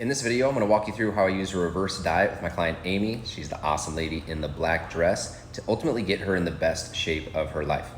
In this video, I'm going to walk you through how I use a reverse diet with my client Amy. She's the awesome lady in the black dress to ultimately get her in the best shape of her life.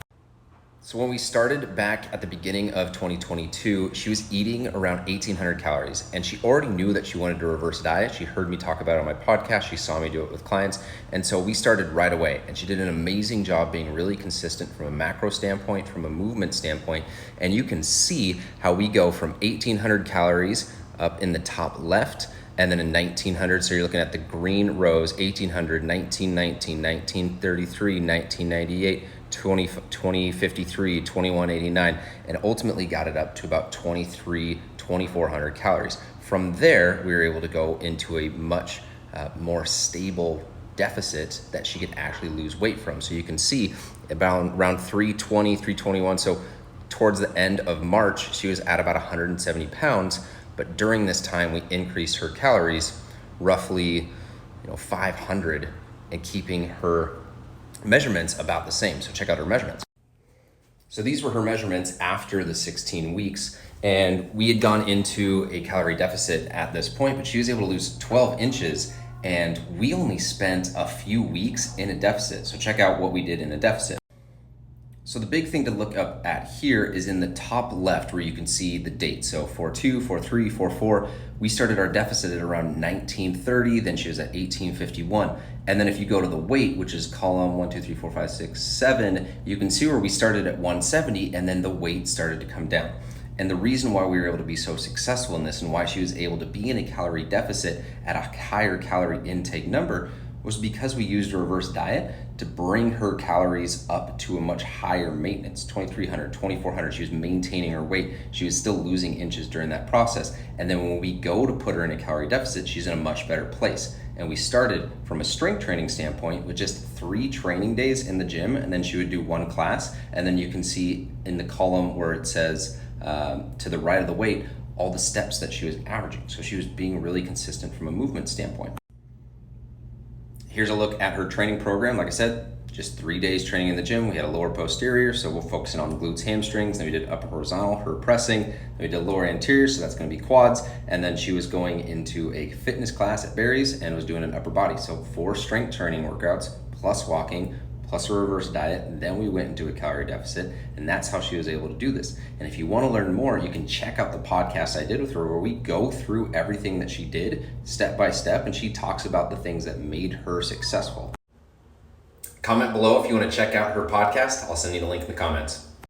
So when we started back at the beginning of 2022, she was eating around 1,800 calories, and she already knew that she wanted to reverse diet. She heard me talk about it on my podcast. She saw me do it with clients. And so we started right away, and she did an amazing job being really consistent from a macro standpoint, from a movement standpoint. And you can see how we go from 1,800 calories up in the top left, and then in 1900, so you're looking at the green rows, 1800, 1919, 1933, 1998, 2053, 2189, and ultimately got it up to about 2400 calories. From there, we were able to go into a much more stable deficit that she could actually lose weight from. So you can see about around 320, 321. So towards the end of March, she was at about 170 pounds. But during this time, we increased her calories roughly 500 and keeping her measurements about the same. So check out her measurements. So these were her measurements after the 16 weeks. And we had gone into a calorie deficit at this point, but she was able to lose 12 inches. And we only spent a few weeks in a deficit. So check out what we did in a deficit. So the big thing to look up at here is in the top left where you can see the date. So 4-2, 4-3, 4-4. We started our deficit at around 1930, then she was at 1851. And then if you go to the weight, which is column 1, 2, 3, 4, 5, 6, 7, you can see where we started at 170 and then the weight started to come down. And the reason why we were able to be so successful in this and why she was able to be in a calorie deficit at a higher calorie intake number was because we used a reverse diet to bring her calories up to a much higher maintenance, 2,300, 2,400. She was maintaining her weight. She was still losing inches during that process. And then when we go to put her in a calorie deficit, she's in a much better place. And we started from a strength training standpoint with just 3 training days in the gym, and then she would do 1 class. And then you can see in the column where it says to the right of the weight, all the steps that she was averaging. So she was being really consistent from a movement standpoint. Here's a look at her training program. Like I said, just 3 days training in the gym. We had a lower posterior, so we're focusing on glutes, hamstrings. Then we did upper horizontal, her pressing. Then we did lower anterior, so that's gonna be quads. And then she was going into a fitness class at Barry's and was doing an upper body. So 4 strength training workouts, plus walking, plus a reverse diet. Then we went into a calorie deficit, and that's how she was able to do this. And if you want to learn more, you can check out the podcast I did with her where we go through everything that she did step by step, and she talks about the things that made her successful. Comment below if you want to check out her podcast. I'll send you the link in the comments.